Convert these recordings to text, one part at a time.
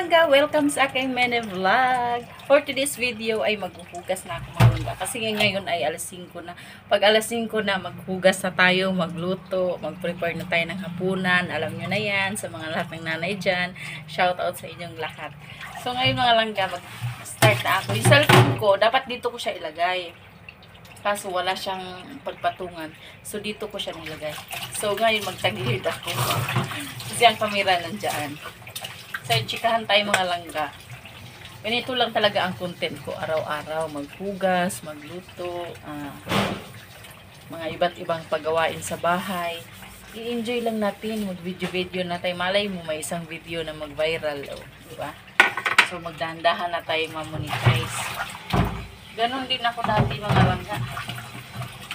langga! Welcome sa aking mini vlog. For today's video ay maghuhugas na ako mga langga. Kasi ngayon ay alas 5 na. Pag alas 5 na, maghugas na tayo, magluto, mag-prepare na tayo ng hapunan. Alam nyo na yan, sa mga lahat ng nanay dyan. Shout out sa inyong lahat. So ngayon mga langga, mag-start na ako. Yung cellphone ko, dapat dito ko siya ilagay. Kaso wala siyang pagpatungan. So dito ko siya nilagay. So ngayon magtagilid ako. Kasi ang kamera nandyan. So chikahan tayo mga langga. Ganito lang talaga ang content ko araw-araw. Maghugas, magluto, mga iba't ibang paggawain sa bahay. I-enjoy lang natin. Mag-video-video na tayo. Malay mo may isang video na mag-viral. Oh, diba? So magdahan-dahan na tayo ma-monetize. Ganon din ako dati mga langga.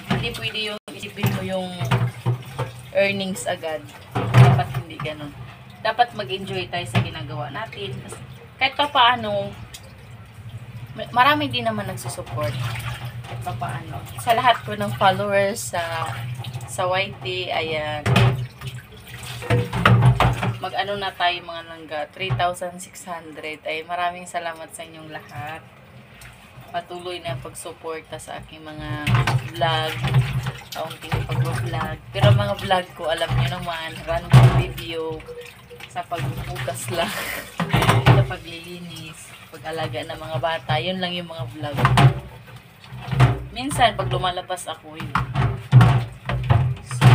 Hindi pwede yung isipin mo yung earnings agad. Dapat hindi ganon. Dapat mag-enjoy tayo sa ginagawa natin. Kahit pa paano, marami din naman nagsusupport. Kahit pa paano. Sa lahat ko ng followers sa YT, ayan. Mag-ano na tayo mga langga, 3,600. Ay maraming salamat sa inyong lahat. Patuloy na pagsuporta sa aking mga vlog, kaunting pag-vlog. Pero mga vlog ko, alam niyo naman, random video, sa pagbubukas lang, sa paglilinis, pag-alaga ng mga bata, yun lang yung mga vlog. Minsan, pag lumalabas ako, yun. So,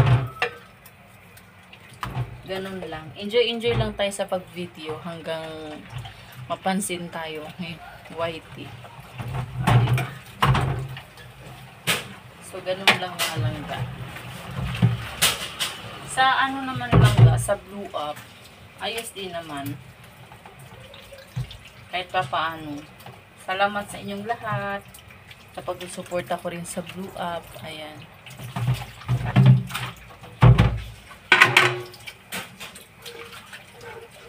ganun lang. Enjoy lang tayo sa pag-video hanggang mapansin tayo. YT. So, ganun lang mga langga. Sa ano naman langga, sa Blue Up, ayos din naman. Kahit pa paano. Salamat sa inyong lahat. Sa pag-suporta ko rin sa Blue Up. Ayan.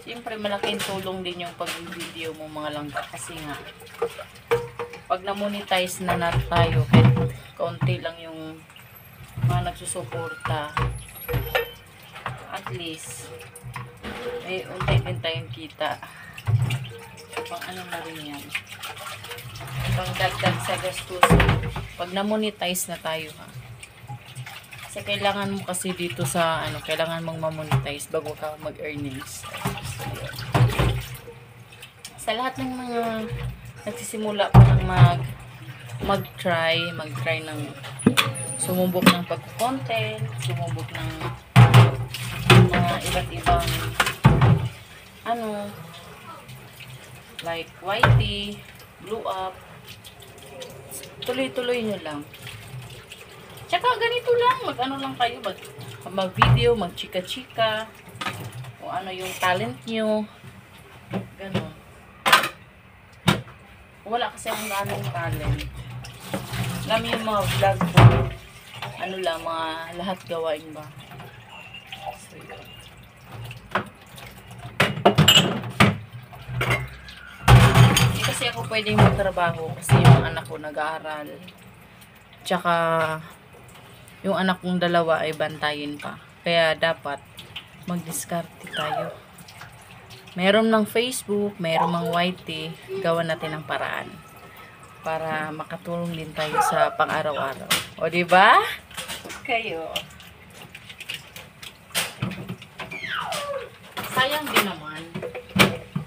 Siyempre, malaking tulong din yung pag-video mo mga langga. Kasi nga, pag na-monetize na tayo, kahit kaunti lang yung mga nagsusuporta, at least may unti din tayong kita. Pang ano na rin yan, pang dagdag sa gastusin pag na-monetize na tayo, ha. Kasi kailangan mo kasi dito sa ano, kailangan mong ma-monetize bago ka mag-earnings. Sa lahat ng mga nagsisimula pa ng mag-try ng sumubok ng pag-content, sumubok ng mga iba't ibang ano, like YT, Blue Up, tuloy-tuloy nyo lang. Tsaka ganito lang, mag-ano lang kayo, mag-video, mag-chika-chika, kung ano yung talent nyo, ganun. Wala kasi akong anong talent. Alam yung mga vlog ko, ano lang, mga lahat gawain ba. So, yun. Hindi kasi ako pwedeng magtrabaho kasi yung anak ko nag-aaral. Tsaka, yung anak kong dalawa ay bantayin pa. Kaya dapat mag-diskarte tayo. Meron ng Facebook, meron ng YT, gawan natin ng paraan para makatulong din tayo sa pang-araw-araw. O, diba? Kayo. Sayang din naman.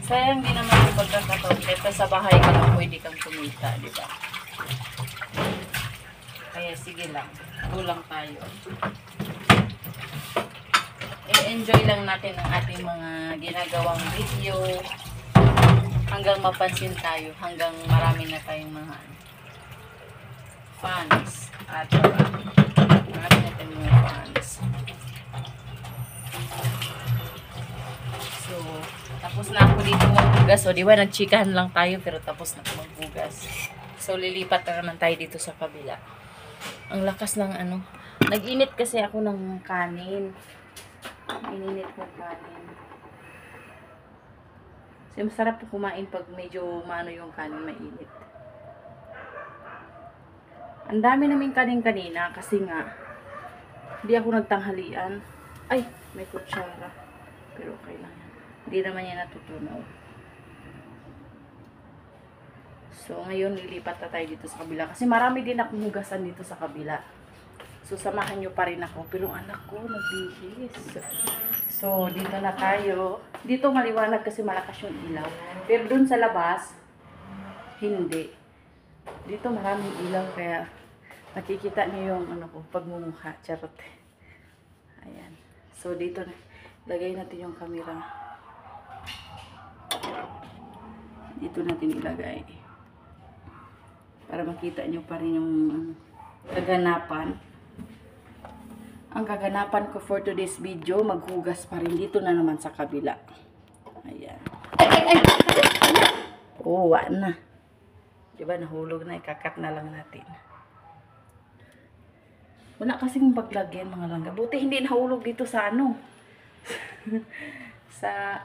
Sayang din naman yung pagkakataon. Kahit sa bahay ka lang, pwede kang kumita, diba? Kaya sige lang. Tulang tayo. I-enjoy lang natin ang ating mga ginagawang video hanggang mapansin tayo, hanggang marami na tayong mga fans at marami na tayong mga fans. So, tapos na ako dito magbugas. O, diba, nagchikahan lang tayo pero tapos na ako magbugas. So, lilipat na naman tayo dito sa kabila. Ang lakas ng ano. Nag-init kasi ako ng kanin. Ininit ko kanin. Kasi masarap po kumain pag medyo maano yung kanin, mainit. Ang dami naming kanin kanina kasi nga hindi ako nagtanghalian. Ay, may kutsara. Pero okay lang yan. Hindi naman yan natutunaw. So, ngayon lilipat na tayo dito sa kabila. Kasi marami din akong hugasan dito sa kabila. So, samahan nyo pa rin ako. Pero anak ko, nagbihis. So, dito na tayo. Dito maliwanag kasi malakas yung ilaw. Pero dun sa labas, hindi. Dito maraming ilaw kaya nakikita niyo yung ano ko, pagmumukha. Charot. Ayan. So, dito na. Lagay natin yung camera. Dito natin ilagay. Para makita nyo pa rin yung kaganapan. Ang kaganapan ko for today's video, maghugas pa rin dito na naman sa kabila. Ayan. Ay! Oh, na. Diba, nahulog na. Ikakat na lang natin. Wala kasing paglagyan mga langga. Buti hindi nahulog dito sa ano. sa,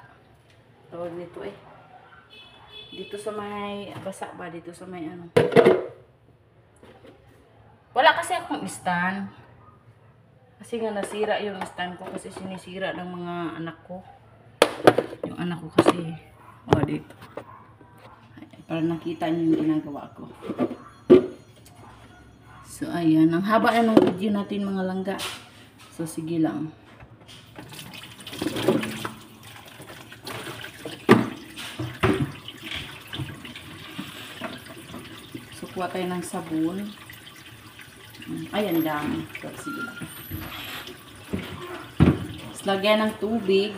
tawag nito dito sa may, basa ba? Dito sa may ano. Wala kasi akong stand. Kasi nga nasira yung stand ko kasi sinisira ng mga anak ko. Yung anak ko kasi, dito. Para nakita niyo yung ginagawa ko. So, ayan. Ang haba na ng video natin mga langga. So, sige lang. So, kuha tayo ng sabon. Ayan dami. So, sige lang. Tapos, lagyan ng tubig.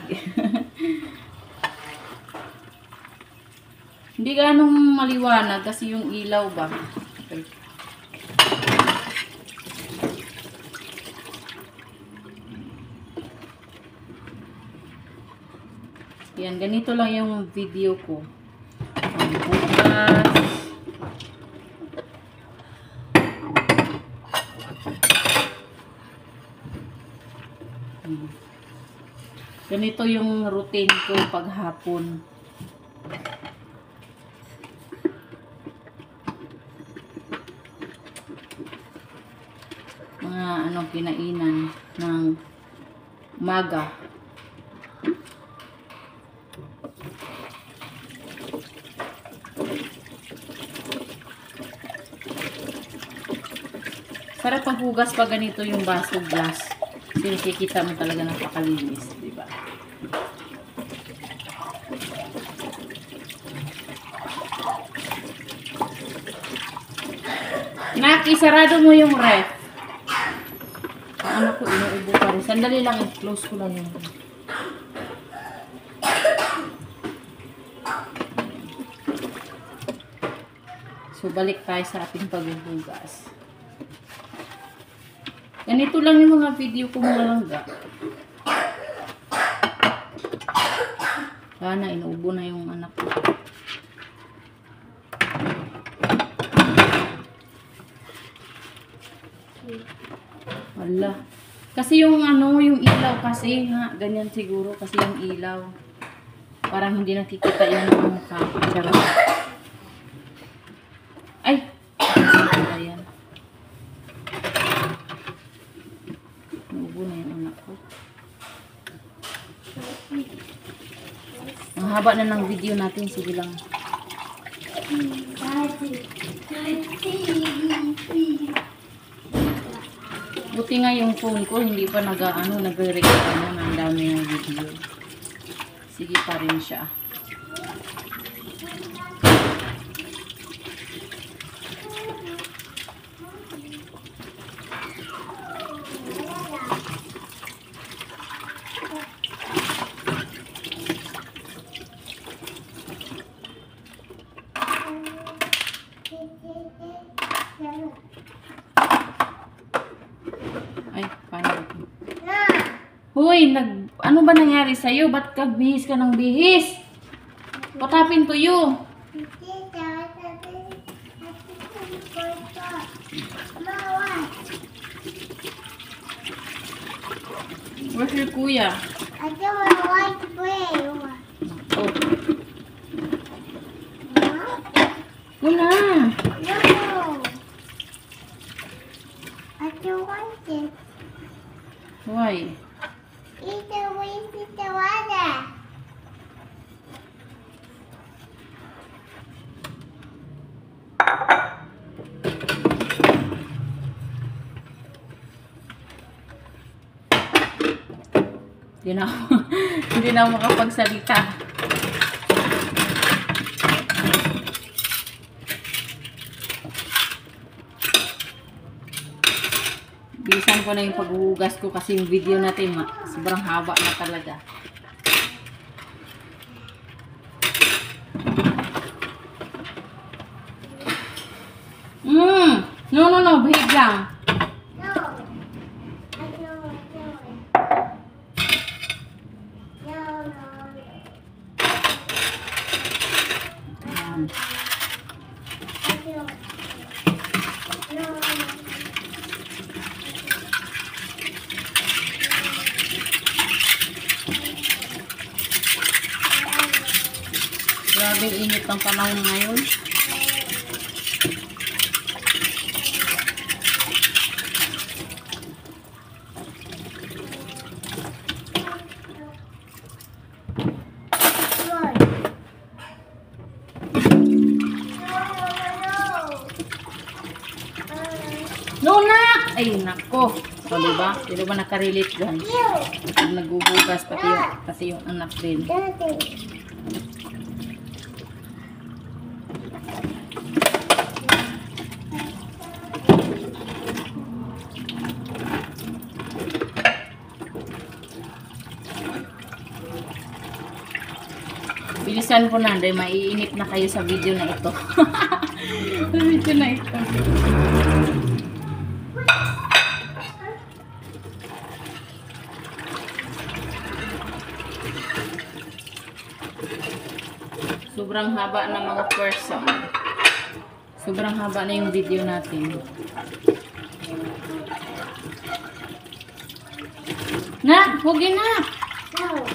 Hindi ganong maliwanag kasi yung ilaw ba. Okay. Yan, ganito lang yung video ko. Bukas. Ganito yung routine ko paghapon. Mga kinainan ng umaga. Sarap paghugas pa ganito yung baso glass. Kasi nakikita mo talaga napakalinis, di ba? Naki, sarado mo yung ref. Ang anak ko, inuubo pa rin. Sandali lang, close ko lang yung ref. So, balik tayo sa ating paghuhugas. Ganito lang yung mga video ko mga langga. Sana, inuubo na yung anak ko. Wala. Kasi yung yung ilaw kasi, ganyan siguro kasi yung ilaw. Parang hindi nakikita yung mukha. Charot. Ay! Ayan. Nubo na yung anak ko. Ang haba na ng video natin. Sige lang. Buti nga yung phone ko, hindi pa nag-record ng dami ng video. Sige pa rin siya. Ay, paano ito? Hoy, ano ba nangyari sa'yo? Ba't bihis ka ng bihis? What happened to you? Where's your kuya? I don't want to play. Oh. Wala. No. I don't want it. Why? It's a waste of the water. Hindi na ako, hindi na ako makapagsalita. Bilisan ko na yung paghuhugas ko kasi yung video natin sobrang haba na talaga. No, behave lang. No. I don't want to do it. No. Ayan. I don't. No. Grabe init ng panahon ngayon. No, nak! Ay, nako. O, diba? Di ba nakarelate dyan? Pag naghuhugas, pati yung anak din. Bilisan ko na, dahil maiinip na kayo sa video na ito. Sa video na ito. Sobrang haba na mga person. Sobrang haba na yung video natin. Na, huwag na. No.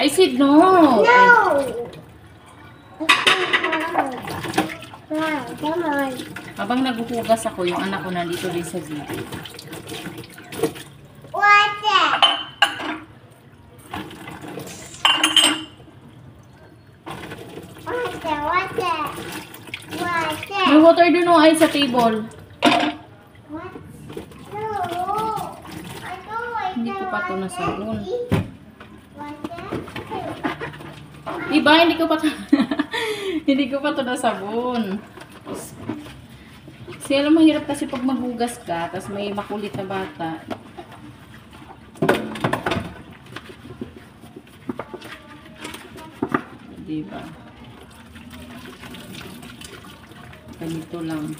I said no. No. Ay, Come on. habang naghuhugas ako, yung anak ko nandito din sa video. What's that? What's that? What's that? What's that? May water doon o ay sa table. What? No. I don't like Hindi ko pa ito that. nasabon. What's that? Diba? Hindi ko pa ito hindi ko pa ito nasabon. Kasi alam, mahirap kasi pag maghugas ka, tapos may makulit na bata. Diba? Ganito lang.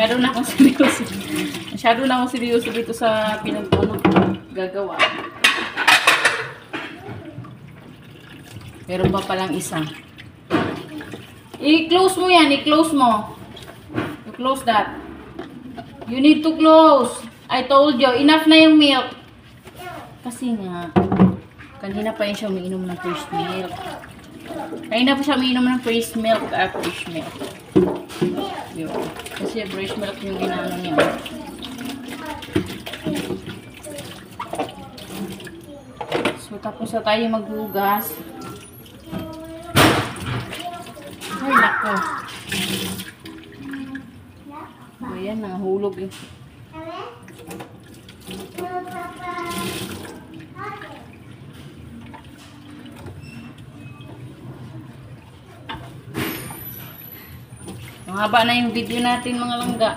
Masyado na akong seryoso. Masyado na akong seryoso dito sa gagawa. Meron pa palang isa. I-close mo yan. I-close mo. I-close that. You need to close. I told you. Enough na yung milk. Kasi nga, kanina pa yun siya umiinom ng fresh milk. Kanina pa siya umiinom ng fresh milk. Fresh milk. Yun. Kasi fresh milk yung ginano niya. So, tapos na tayo maghugas. Ay, nako. Ayan, nahulog eh. Mahaba na yung video natin mga langga.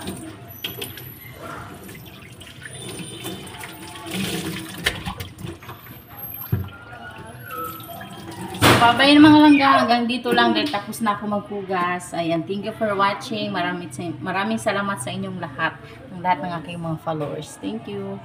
Babay na mga langga, hanggang dito lang dahil tapos na ako maghugas. Ayan, thank you for watching. Maraming salamat sa inyong lahat ng aking mga followers. Thank you.